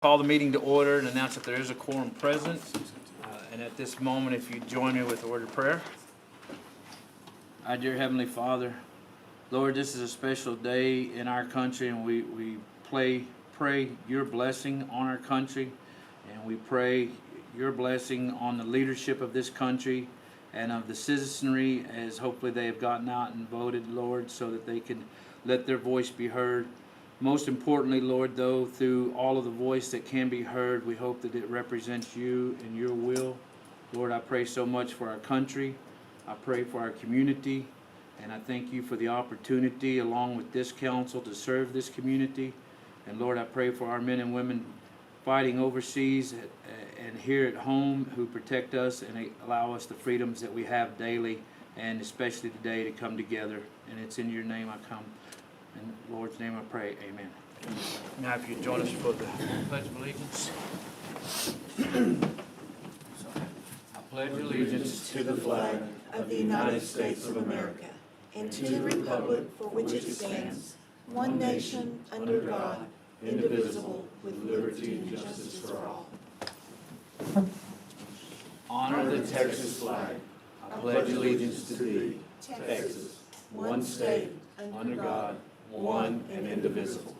Call the meeting to order and announce that there is a quorum present. And at this moment, if you join me with a word of prayer. Our dear Heavenly Father, Lord, this is a special day in our country, and we pray your blessing on our country, and we pray your blessing on the leadership of this country and of the citizenry, as hopefully they have gotten out and voted, Lord, so that they can let their voice be heard. Most importantly, Lord, though, through all of the voice that can be heard, we hope that it represents you and your will. Lord, I pray so much for our country. I pray for our community. And I thank you for the opportunity, along with this council, to serve this community. And Lord, I pray for our men and women fighting overseas and here at home who protect us and allow us the freedoms that we have daily, and especially today, to come together. And it's in your name I come. In the Lord's name I pray, amen. Now if you join us for the Pledge of Allegiance. I pledge allegiance to the flag of the United States of America and to the republic for which it stands, one nation, under God, indivisible, with liberty and justice for all. Honor the Texas flag. I pledge allegiance to thee, Texas, one state, under God, one and indivisible.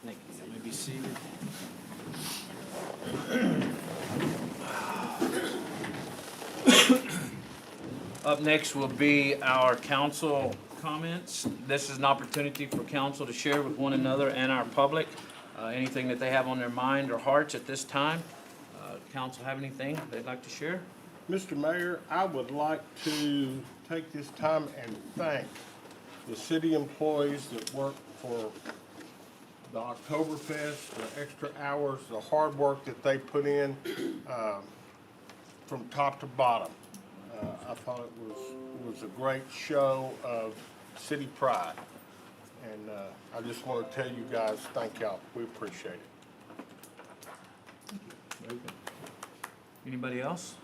Thank you. You may be seated. Up next will be our council comments. This is an opportunity for council to share with one another and our public anything that they have on their mind or hearts at this time. Council have anything they'd like to share? Mr. Mayor, I would like to take this time and thank the city employees that work for the Oktoberfest, the extra hours, the hard work that they put in from top to bottom. I thought it was a great show of city pride. And I just want to tell you guys, thank y'all. We appreciate it. Very good. Anybody else?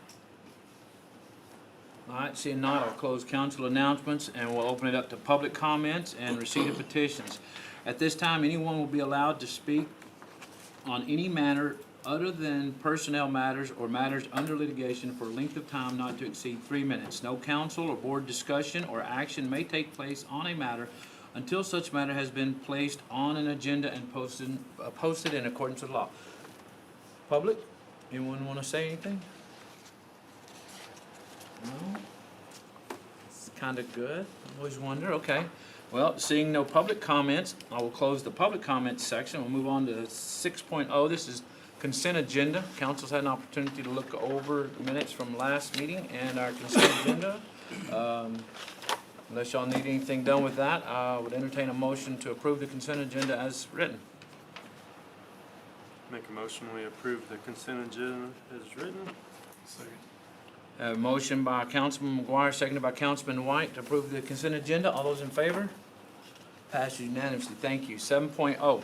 All right, seeing none, I'll close council announcements and we'll open it up to public comments and receipt of petitions. At this time, anyone will be allowed to speak on any matter other than personnel matters or matters under litigation for a length of time not to exceed 3 minutes. No council or board discussion or action may take place on a matter until such matter has been placed on an agenda and posted in accordance with law. Public, anyone want to say anything? No? It's kind of good. I always wonder. Okay. Well, seeing no public comments, I will close the public comments section. We'll move on to 6.0. This is consent agenda. Council's had an opportunity to look over the minutes from last meeting and our consent agenda. Unless y'all need anything done with that, I would entertain a motion to approve the consent agenda as written. Make a motion, we approve the consent agenda as written. Second. A motion by Councilman McGuire, seconded by Councilman White to approve the consent agenda. All those in favor? Passed unanimously. Thank you. 7.0.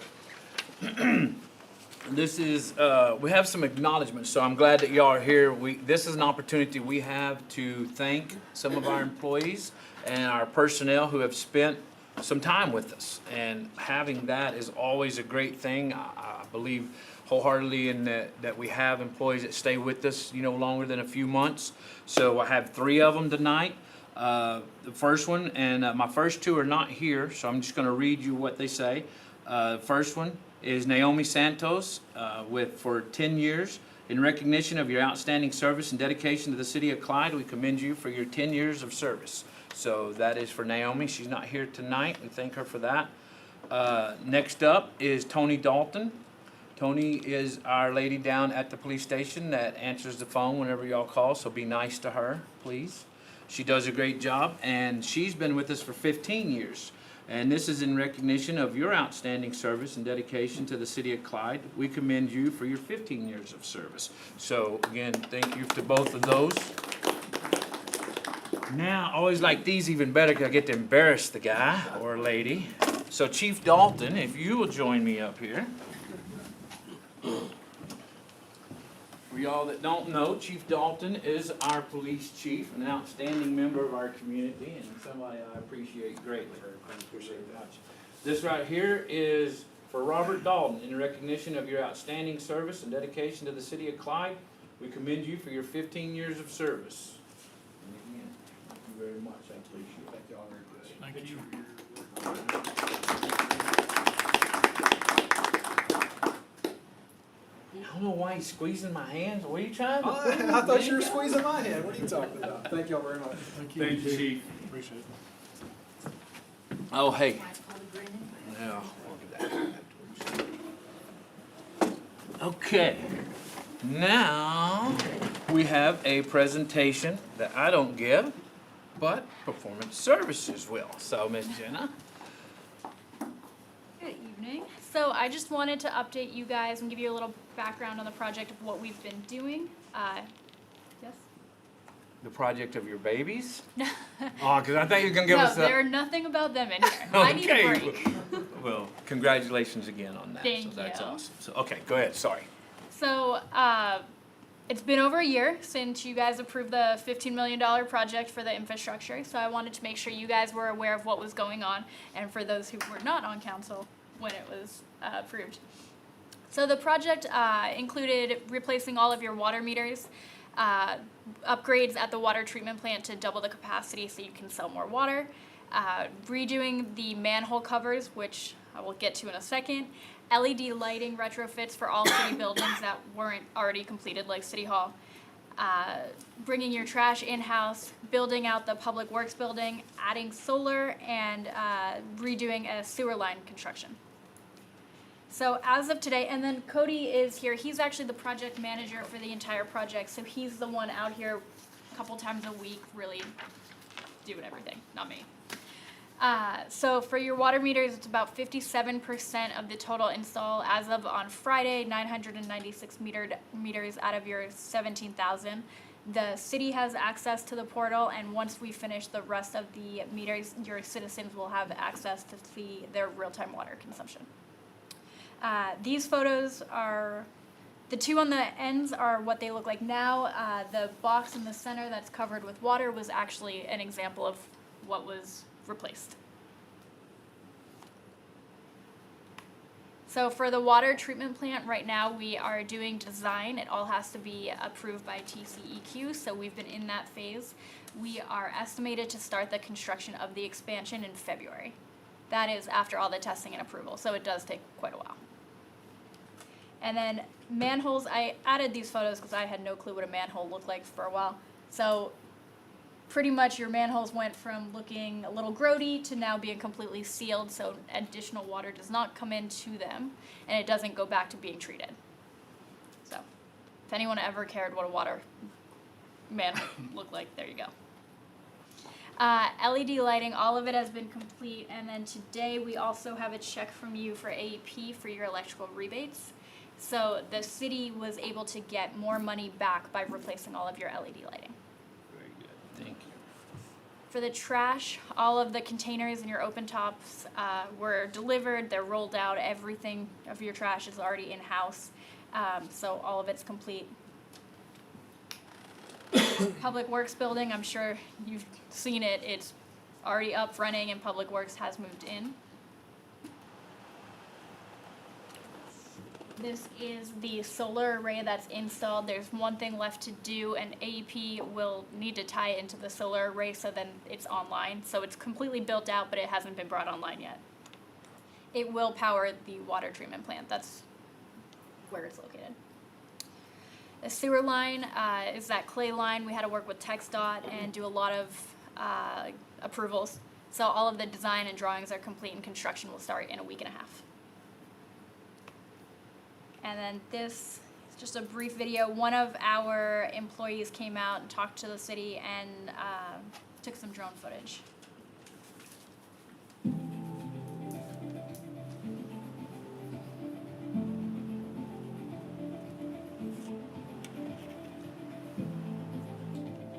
This is, we have some acknowledgments, so I'm glad that y'all are here. This is an opportunity we have to thank some of our employees and our personnel who have spent some time with us. And having that is always a great thing. I believe wholeheartedly in that we have employees that stay with us, longer than a few months. So I have 3 of them tonight. The first one, and my first 2 are not here, so I'm just going to read you what they say. The first one is Naomi Santos for 10 years. In recognition of your outstanding service and dedication to the city of Clyde, we commend you for your 10 years of service. So that is for Naomi. She's not here tonight. We thank her for that. Next up is Tony Dalton. Tony is our lady down at the police station that answers the phone whenever y'all call, so be nice to her, please. She does a great job, and she's been with us for 15 years. And this is in recognition of your outstanding service and dedication to the city of Clyde. We commend you for your 15 years of service. So, again, thank you to both of those. Now, I always like these even better because I get to embarrass the guy or lady. So, Chief Dalton, if you will join me up here. For y'all that don't know, Chief Dalton is our police chief, an outstanding member of our community, and somebody I appreciate greatly. Appreciate that. This right here is For Robert Dalton, in recognition of your outstanding service and dedication to the city of Clyde, we commend you for your 15 years of service. And again, thank you very much. I appreciate it. Thank you all very much. Thank you. I don't know why he's squeezing my hands. What are you trying to I prove? thought you were squeezing my hand. What are you talking about? Thank y'all very much. Thank you, Chief. Appreciate it. Oh, hey. Yeah, look at that. Okay. Now, we have a presentation that I don't give, but Performance Services will. So, Miss Jenna. Good evening. So I just wanted to update you guys and give you a little background on the project of what we've been doing. Yes? The project of your babies? Oh, because I thought you were going to give us No, a... there's nothing about them in here. I need a break. Well, congratulations again on that. Thank So that's you. awesome. So, okay, go ahead. Sorry. So, it's been over a year since you guys approved the $15 million project for the infrastructure, so I wanted to make sure you guys were aware of what was going on, and for those who were not on council when it was approved. So the project included replacing all of your water meters, upgrades at the water treatment plant to double the capacity so you can sell more water, redoing the manhole covers, which I will get to in a second, LED lighting retrofits for all city buildings that weren't already completed, like City Hall, bringing your trash in-house, building out the Public Works building, adding solar, and redoing a sewer line construction. So as of today, and then Cody is here, he's actually the project manager for the entire project, so he's the one out here a couple times a week really doing everything, not me. So for your water meters, it's about 57% of the total install as of on Friday, 996 meters out of your 17,000. The city has access to the portal, and once we finish the rest of the meters, your citizens will have access to see their real-time water consumption. These photos are, the two on the ends are what they look like now. The box in the center that's covered with water was actually an example of what was replaced. So for the water treatment plant, right now we are doing design. It all has to be approved by TCEQ, so we've been in that phase. We are estimated to start the construction of the expansion in February. That is after all the testing and approval, so it does take quite a while. And then manholes, I added these photos because I had no clue what a manhole looked like for a while. So pretty much your manholes went from looking a little grody to now being completely sealed, so additional water does not come into them, and it doesn't go back to being treated. So if anyone ever cared what a water manhole looked like, there you go. LED lighting, all of it has been complete, and then today we also have a check from you for AEP for your electrical rebates. So the city was able to get more money back by replacing all of your LED lighting. Very good. Thank you. For the trash, all of the containers and your open tops were delivered, they're rolled out, everything of your trash is already in-house, so all of it's complete. Public Works building, I'm sure you've seen it, it's already up, running, and Public Works has moved in. This is the solar array that's installed. There's one thing left to do, and AEP will need to tie it into the solar array so then it's online. So it's completely built out, but it hasn't been brought online yet. It will power the water treatment plant. That's where it's located. The sewer line is that clay line. We had to work with TxDOT and do a lot of approvals. So all of the design and drawings are complete, and construction will start in a week and a half. And then this is just a brief video. One of our employees came out and talked to the city and took some drone footage.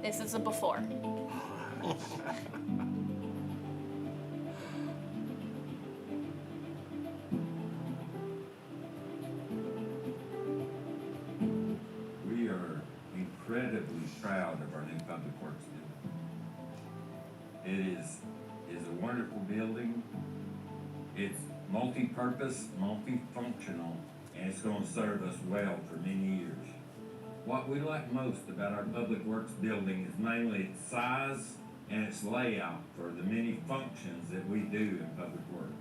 This is a before. We are incredibly proud of our new public works building. It is a wonderful building. It's multi-purpose, multifunctional, and it's gonna serve us well for many years. What we like most about our Public Works building is mainly its size and its layout for the many functions that we do in Public Works.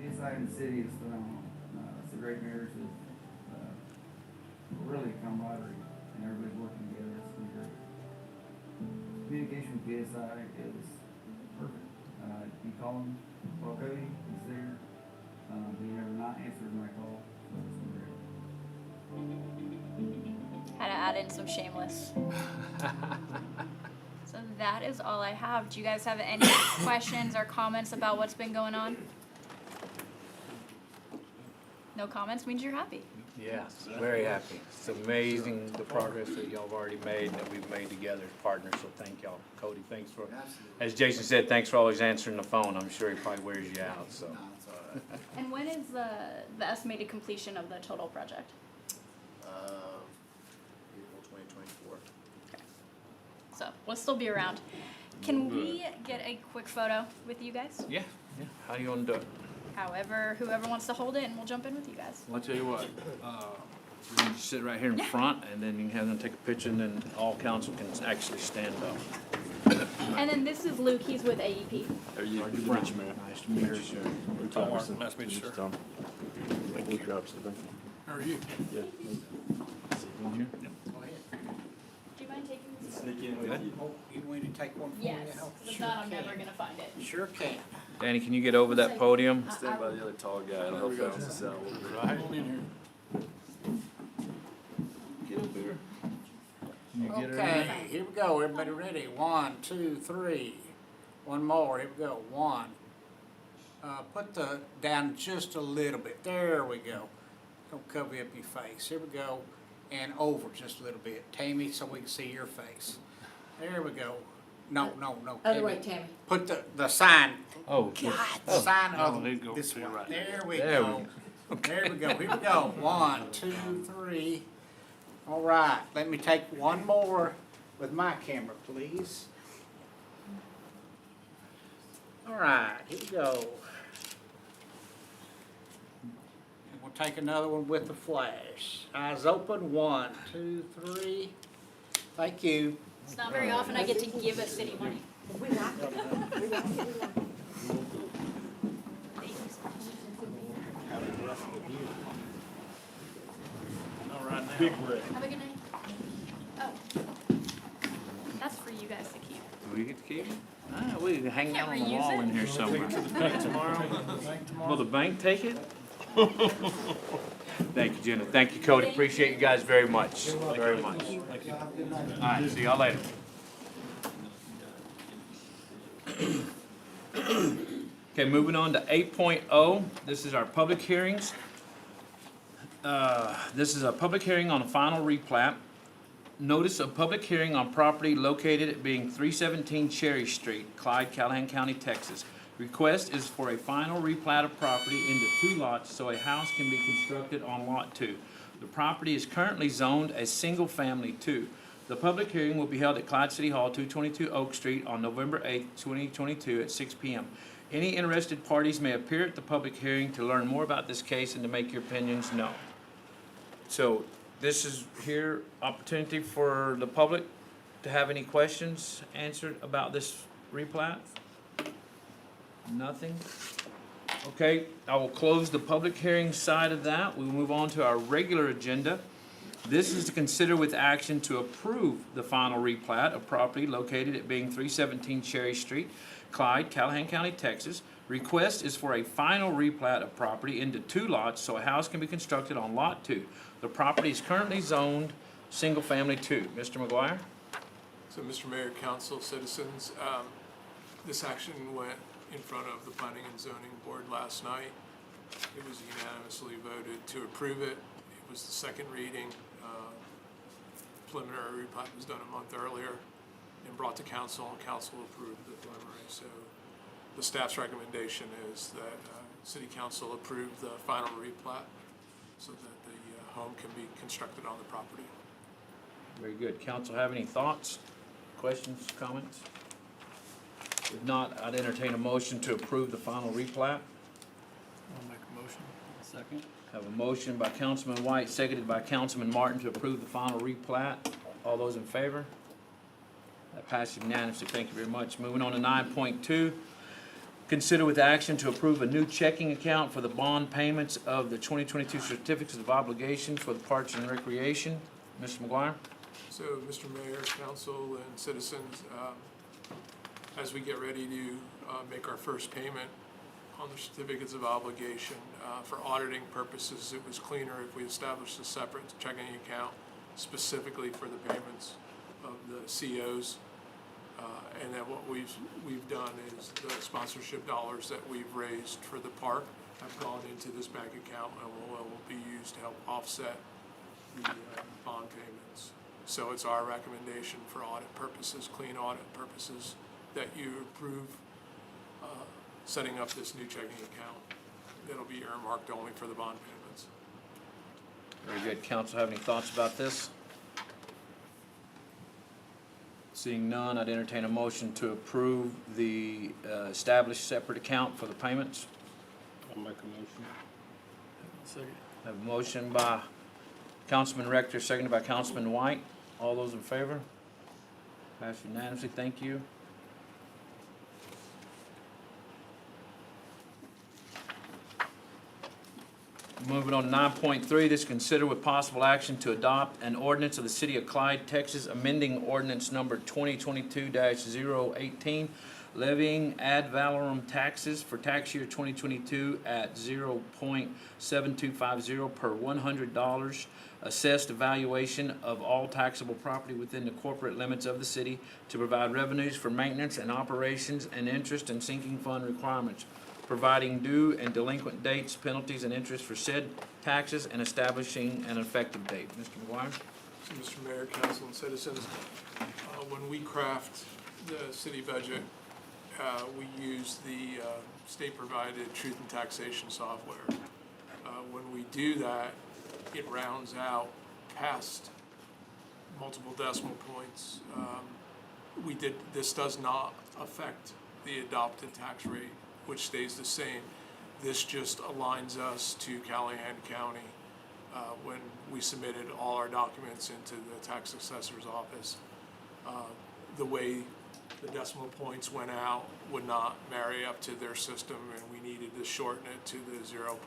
Inside in the city is phenomenal. It's a great marriage of really camaraderie and everybody working together. It's been great. Communication with PSI is perfect. You call him, well, Cody, he's there. He never not answers my call. So it's been great. Had to add in some shameless. So that is all I have. Do you guys have any questions or comments about what's been going on? No comments means you're happy. Yes, very happy. It's amazing the progress that y'all have already made and that we've made together as partners, so thank y'all. Cody, thanks for, as Jason said, thanks for always answering the phone. I'm sure he probably wears you out, so. And when is the estimated completion of the total project? April 2024. So we'll still be around. Can we get a quick photo with you guys? Yeah, yeah. How you gonna do it? However, whoever wants to hold it, and we'll jump in with you guys. Well, I'll tell you what, you can sit right here in front, and then you can have them take a picture, and then all council can actually stand up. And then this is Luke, he's with AEP. Are you Brown? Nice to meet you, sir. Nice to meet you, sir. How are you? Do you mind taking this? You want me to take one for you? Yes, 'cause if not, I'm never gonna find it. Sure can. Danny, can you get over that podium? Stand by the other tall guy, it'll help balance us out a little bit. Right. Get up here. Can you get her in? Okay, here we go. Everybody ready? 1, 2, 3. One more. Here we go. 1. Put the down just a little bit. There we go. Don't cover up your face. Here we go. And over just a little bit. Tammy, so we can see your face. There we go. No. Other way, Tammy. Put the sign. Oh, The sign Oh, of there you go. this To your way. right. There we There we go. There we go. Here we go. 1, 2, 3. All right. Let me take one more with my camera, please. All right. Here we go. And we'll take another one with the flash. Eyes open. 1, 2, 3. Thank you. It's not very often I get to give a city money. We like it. We like it. We like it. Thank you so much. All right, now. Big red. Have a good night. Oh. That's for you guys to keep. do we get to keep it? Ah, we can hang Can't out on the reuse wall it. in here somewhere. Tomorrow? Will the bank take it? Thank you, Jenna. Thank you, Cody. Appreciate you guys very much. Very much. All right, see y'all later. Okay, moving on to 8.0. This is our public hearings. This is a public hearing on a final replat. Notice of public hearing on property located at being 317 Cherry Street, Clyde, Callahan County, Texas. Request is for a final replat of property into 2 lots so a house can be constructed on Lot 2. The property is currently zoned as Single Family 2. The public hearing will be held at Clyde City Hall, 222 Oak Street on November 8, 2022 at 6 p.m. Any interested parties may appear at the public hearing to learn more about this case and to make your opinions known. So this is here, opportunity for the public to have any questions answered about this replat? Nothing? Okay, I will close the public hearing side of that. We will move on to our regular agenda. This is to consider with action to approve the final replat of property located at being 317 Cherry Street, Clyde, Callahan County, Texas. Request is for a final replat of property into 2 lots so a house can be constructed on Lot 2. The property is currently zoned Single Family 2. Mr. McGuire? So, Mr. Mayor, Council, citizens, this action went in front of the Planning and Zoning Board last night. It was unanimously voted to approve it. It was the second reading. Preliminary replat was done a month earlier and brought to council, and council approved the preliminary. So the staff's recommendation is that City Council approve the final replat so that the home can be constructed on the property. Very good. Council have any thoughts, questions, comments? If not, I'd entertain a motion to approve the final replat. I'll make a motion. Second. Have a motion by Councilman White, seconded by Councilman Martin to approve the final replat. All those in favor? That passes unanimously. Thank you very much. Moving on to 9.2. Consider with action to approve a new checking account for the bond payments of the 2022 certificates of obligation for the Parks and Recreation. Mr. McGuire? So, Mr. Mayor, council, and citizens, as we get ready to make our first payment on the certificates of obligation, for auditing purposes, it was cleaner if we established a separate checking account specifically for the payments of the COs. And then what we've done is the sponsorship dollars that we've raised for the park have gone into this bank account and will be used to help offset the bond payments. So it's our recommendation for audit purposes, clean audit purposes, that you approve setting up this new checking account that'll be earmarked only for the bond payments. Very good. Council have any thoughts about this? Seeing none, I'd entertain a motion to approve the established separate account for the payments. I'll make a motion. Second. Have a motion by Councilman Rector, seconded by Councilman White. All those in favor? Pass unanimously. Thank you. Moving on to 9.3, this consider with possible action to adopt an ordinance of the City of Clyde, Texas, amending ordinance number 2022-018, levying ad valorem taxes for tax year 2022 at 0.7250 per $100 assessed valuation of all taxable property within the corporate limits of the city to provide revenues for maintenance and operations and interest and sinking fund requirements, providing due and delinquent dates, penalties, and interest for said taxes, and establishing an effective date. Mr. McGuire? So, Mr. Mayor, council, and citizens, when we craft the city budget, we use the state-provided truth and taxation software. When we do that, it rounds out past multiple decimal points. This does not affect the adopted tax rate, which stays the same. This just aligns us to Callahan County when we submitted all our documents into the tax assessor's office. The way the decimal points went out would not marry up to their system, and we needed to shorten it to the 0.25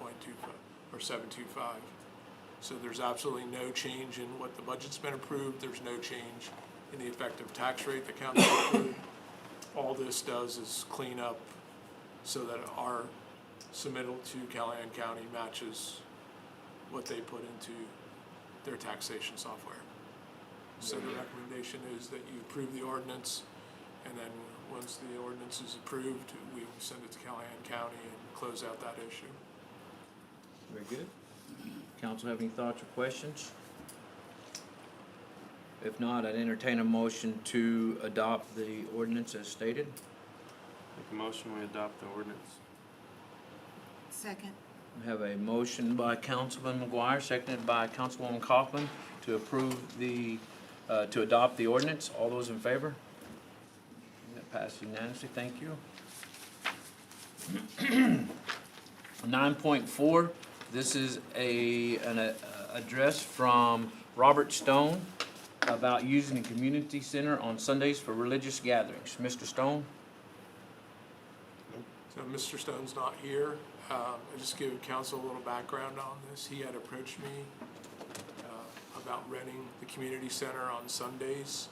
or 725. So there's absolutely no change in what the budget's been approved. There's no change in the effective tax rate the council approved. All this does is clean up so that our submittal to Callahan County matches what they put into their taxation software. So the recommendation is that you approve the ordinance, and then once the ordinance is approved, we will send it to Callahan County and close out that issue. Very good. Council have any thoughts or questions? If not, I'd entertain a motion to adopt the ordinance as stated. Make a motion, we adopt the ordinance. Second. We have a motion by Councilman McGuire, seconded by Councilwoman Kaufman to approve to adopt the ordinance. All those in favor? That passes unanimously. Thank you. 9.4, this is an address from Robert Stone about using the community center on Sundays for religious gatherings. Mr. Stone? So Mr. Stone's not here. I'll just give council a little background on this. He had approached me about renting the community center on Sundays.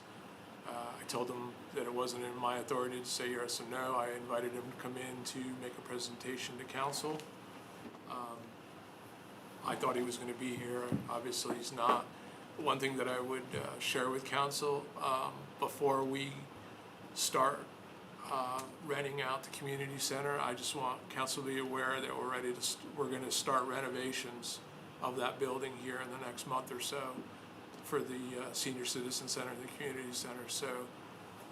I told him that it wasn't in my authority to say yes or no. I invited him to come in to make a presentation to council. I thought he was going to be here. Obviously, he's not. One thing that I would share with council before we start renting out the community center, I just want council to be aware that we're going to start renovations of that building here in the next month or so for the senior citizen center and the community center. So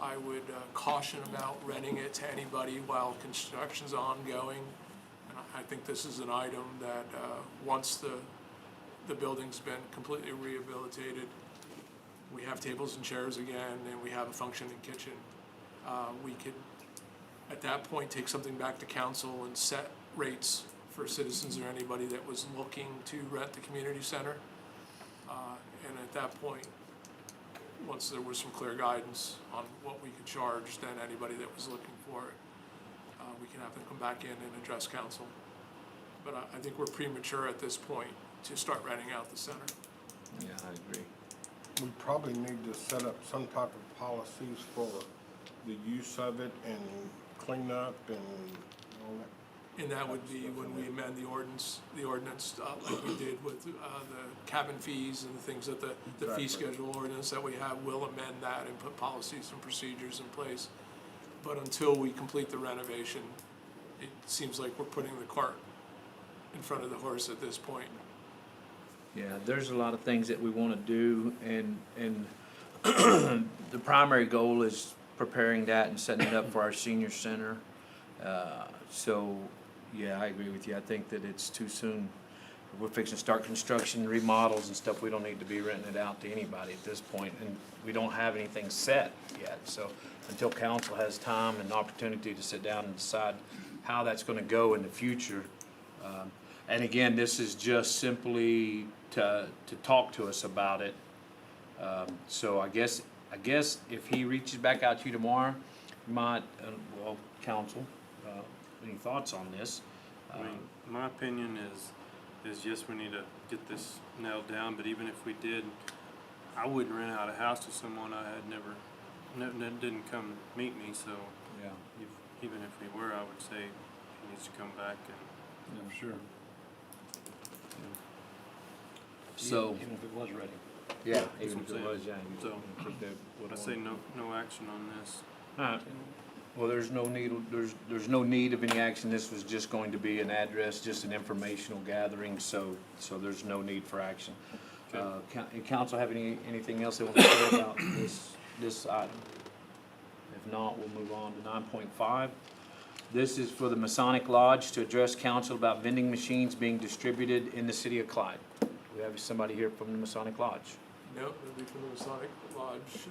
I would caution about renting it to anybody while construction's ongoing. And I think this is an item that, once the building's been completely rehabilitated, we have tables and chairs again, and we have a functioning kitchen. We could, at that point, take something back to council and set rates for citizens or anybody that was looking to rent the community center. And at that point, once there was some clear guidance on what we could charge, then anybody that was looking for it, we can have them come back in and address council. But I think we're premature at this point to start renting out the center. Yeah, I agree. We probably need to set up some type of policies for the use of it and cleanup and all that. And that would be when we amend the ordinance, like we did with the cabin fees and the things that the fee Exactly. schedule ordinance that we have, we'll amend that and put policies and procedures in place. But until we complete the renovation, it seems like we're putting the cart in front of the horse at this point. Yeah, there's a lot of things that we want to do, and the primary goal is preparing that and setting it up for our senior center. So, yeah, I agree with you. I think that it's too soon. We're fixing to start construction, remodels and stuff. We don't need to be renting it out to anybody at this point, and we don't have anything set yet. So until council has time and opportunity to sit down and decide how that's going to go in the future. And again, this is just simply to talk to us about it. So I guess if he reaches back out to you tomorrow, you might, well, council, any thoughts on this? I mean, my opinion is yes, we need to get this nailed down, but even if we did, I wouldn't rent out a house to someone I had never didn't come meet me, so Yeah, even if we were, I would say he needs to come back and I'm sure. so, Even if it was ready. yeah, That's even what if I'm it was, saying. yeah. So, I say no action on this. Alright, well, there's no need of any action. This was just going to be an address, just an informational gathering, so there's no need for action. Council have anything else they want to say about this item? If not, we'll move on to 9.5. This is for the Masonic Lodge to address council about vending machines being distributed in the city of Clyde. We have somebody here from the Masonic Lodge. No, nobody from the Masonic Lodge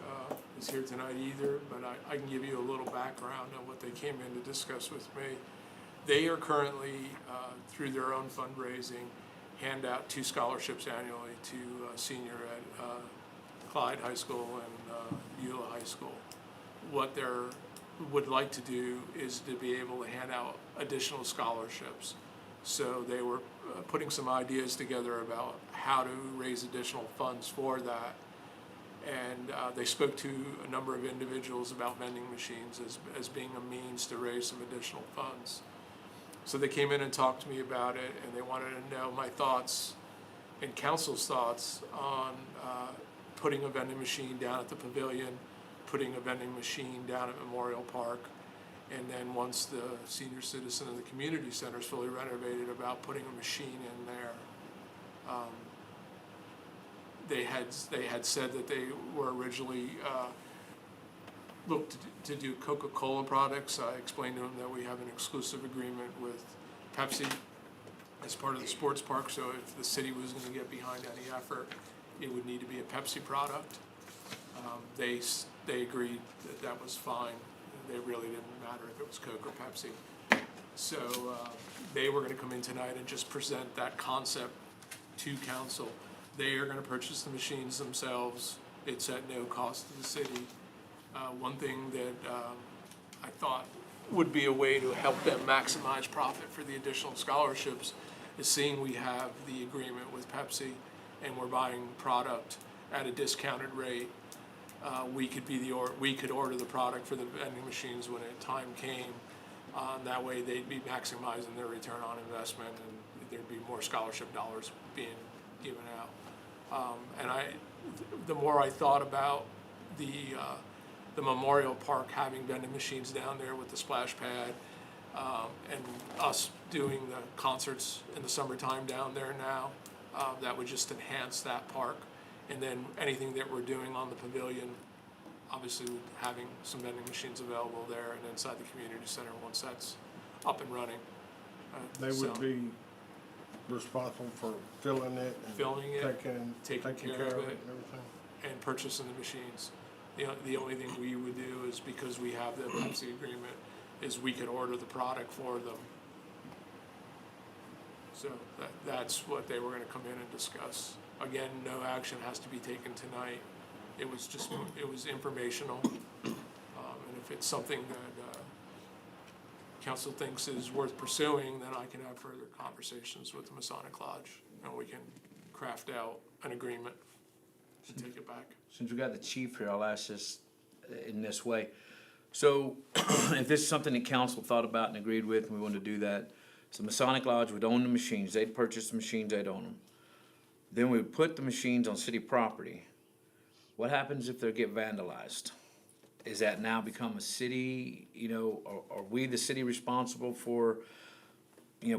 is here tonight either, but I can give you a little background on what they came in to discuss with me. They are currently, through their own fundraising, hand out 2 scholarships annually to senior at Clyde High School and Beulah High School. What they would like to do is to be able to hand out additional scholarships. So they were putting some ideas together about how to raise additional funds for that. And they spoke to a number of individuals about vending machines as being a means to raise some additional funds. So they came in and talked to me about it, and they wanted to know my thoughts and council's thoughts on putting a vending machine down at the pavilion, putting a vending machine down at Memorial Park, and then once the senior citizen and the community center is fully renovated, about putting a machine in there. They had said that they were originally looked to do Coca-Cola products. I explained to them that we have an exclusive agreement with Pepsi as part of the sports park, so if the city was going to get behind any effort, it would need to be a Pepsi product. They agreed that was fine. They really didn't matter if it was Coke or Pepsi. So they were going to come in tonight and just present that concept to council. They are going to purchase the machines themselves. It's at no cost to the city. One thing that I thought would be a way to help them maximize profit for the additional scholarships is seeing we have the agreement with Pepsi and we're buying product at a discounted rate. We could order the product for the vending machines when the time came. That way they'd be maximizing their return on investment and there'd be more scholarship dollars being given out. The more I thought about the Memorial Park having vending machines down there with the splash pad, and us doing the concerts in the summertime down there now, that would just enhance that park. And then anything that we're doing on the pavilion, obviously with having some vending machines available there and inside the community center once that's up and running. They So, would be responsible for filling it and Filling it, taking taking care care of of it it. and everything. and purchasing the machines. The only thing we would do is, because we have the Pepsi agreement, is we could order the product for them. So that's what they were gonna come in and discuss. Again, no action has to be taken tonight. It was informational. And if it's something that, council thinks is worth pursuing, then I can have further conversations with the Masonic Lodge, and we can craft out an agreement to take it back. Since we got the chief here, I'll ask this in this way. So if this is something that council thought about and agreed with, and we wanted to do that, so Masonic Lodge would own the machines, they'd purchase the machines, they'd own them. Then we would put the machines on city property. What happens if they get vandalized? Is that now become a city, are we the city responsible for,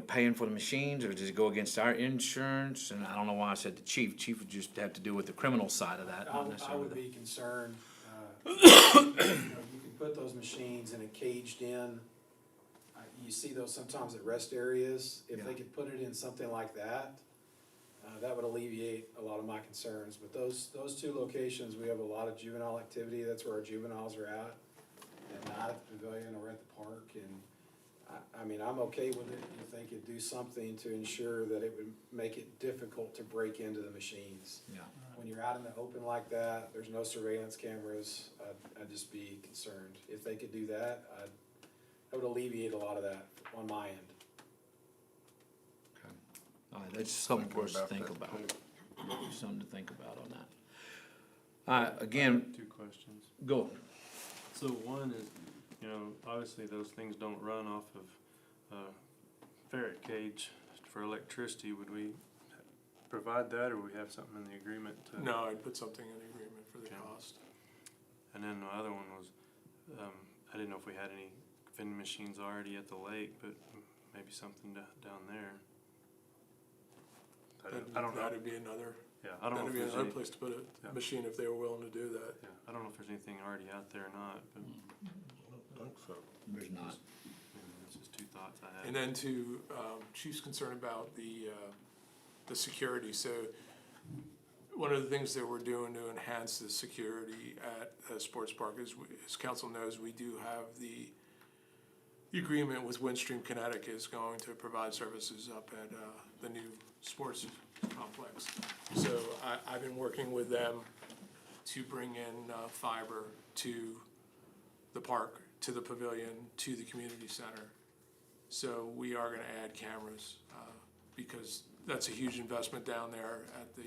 paying for the machines, or does it go against our insurance? And I don't know why I said the chief. Chief would just have to do with the criminal side of that, not I necessarily would the. be concerned, you can put those machines in a caged in. You see those sometimes at rest areas. If they Yeah. could put it in something like that, that would alleviate a lot of my concerns. But those two locations, we have a lot of juvenile activity. That's where our juveniles are at night at the pavilion or at the park. And I mean, I'm okay with it if they could do something to ensure that it would make it difficult to break into the machines. Yeah. When you're out in the open like that, there's no surveillance cameras, I'd just be concerned. If they could do that, that would alleviate a lot of that on my end. Okay. All right, that's something for us to Thinking think about about. that, Something to think about on that. All right, again, 2 questions. go. So one is, obviously those things don't run off of ferret cage for electricity. Would we provide that, or we have something in the agreement to? No, I'd put something in the agreement for the Okay. cost. And then the other one was, I didn't know if we had any vending machines already at the lake, but maybe something down there. I don't know. That'd be another, Yeah, I don't know that'd if be there's another any, place to put Yeah. a machine if they were willing to do that. yeah, I don't know if there's anything already out there or not, but I think so. There's not. that's just 2 thoughts I had. And then to, Chief's concern about the security, so one of the things that we're doing to enhance the security at the sports park is, as council knows, we do have the agreement with Windstream Kinetic is going to provide services up at the new sports complex. So I've been working with them to bring in fiber to the park, to the pavilion, to the community center. So we are gonna add cameras, because that's a huge investment down there at the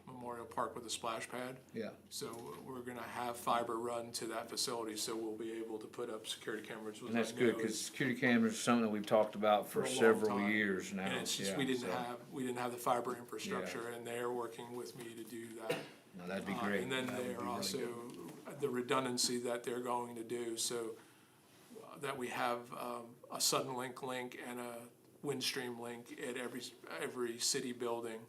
Memorial Park with the splash pad. Yeah. So we're gonna have fiber run to that facility, so we'll be able to put up security cameras, which And that's I good, know because is- security cameras are something that we've talked about for For a long several time. years now. And it's just, Yeah, we didn't so- have the fiber infrastructure, and they're working with me to do that. No, that'd be great. And then That would be they're really also, good. the redundancy that they're going to do, so that we have a Sudden link and a Windstream link at every city building.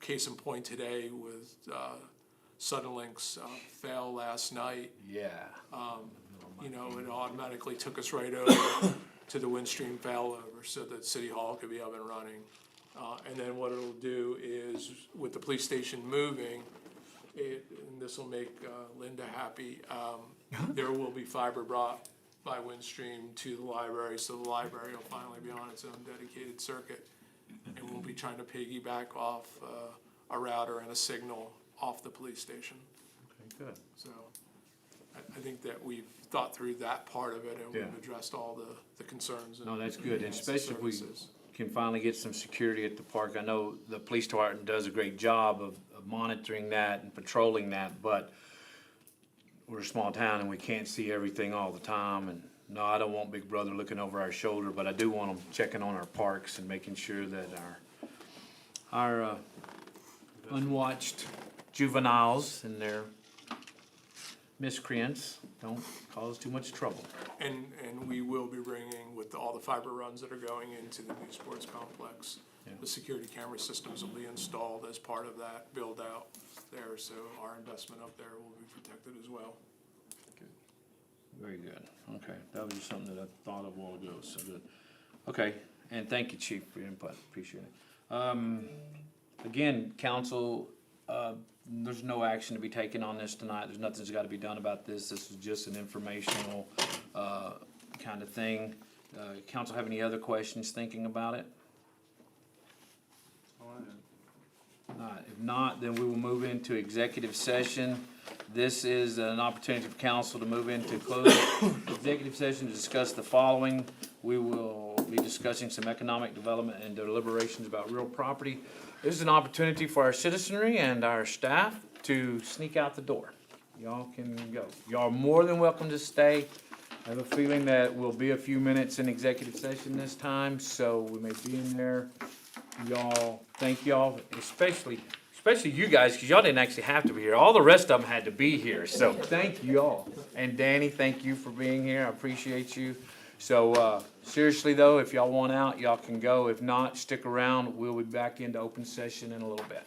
Case in point today with Sudden Link's fail last night, Yeah. it automatically took us right over to the Windstream failover so that City Hall could be up and running. And then what it'll do is, with the police station moving, and this will make Linda happy, there will be fiber brought by Windstream to the library, so the library will finally be on its own dedicated circuit. And we'll be trying to piggyback off a router and a signal off the police station. Okay, good. So I think that we've thought through that part of it, and we've Yeah. addressed all the concerns. No, that's good, and enhanced especially if we services. can finally get some security at the park. I know the police department does a great job of monitoring that and patrolling that, but we're a small town and we can't see everything all the time, and no, I don't want Big Brother looking over our shoulder, but I do want them checking on our parks and making sure that our unwatched juveniles and their miscreants don't cause too much trouble. And we will be bringing, with all the fiber runs that are going into the new sports complex, the security camera systems will be installed as part of that build out there, so our investment up there will be protected as well. Very good. Okay, that was just something that I thought of a while ago, so good. Okay, and thank you, Chief, for your input. Appreciate it. Again, council, there's no action to be taken on this tonight. There's nothing's got to be done about this. This is just an informational kind of thing. Council have any other questions thinking about it? All right, if not, then we will move into executive session. This is an opportunity for council to move into closed executive session to discuss the following. We will be discussing some economic development and deliberations about real property. This is an opportunity for our citizenry and our staff to sneak out the door. Y'all can go. Y'all are more than welcome to stay. I have a feeling that we'll be a few minutes in executive session this time, so we may be in there. Y'all, thank y'all, especially you guys, because y'all didn't actually have to be here. All the rest of them had to be here, so thank you all. And Danny, thank you for being here. I appreciate you. So seriously though, if y'all want out, y'all can go. If not, stick around. We'll be back into open session in a little bit.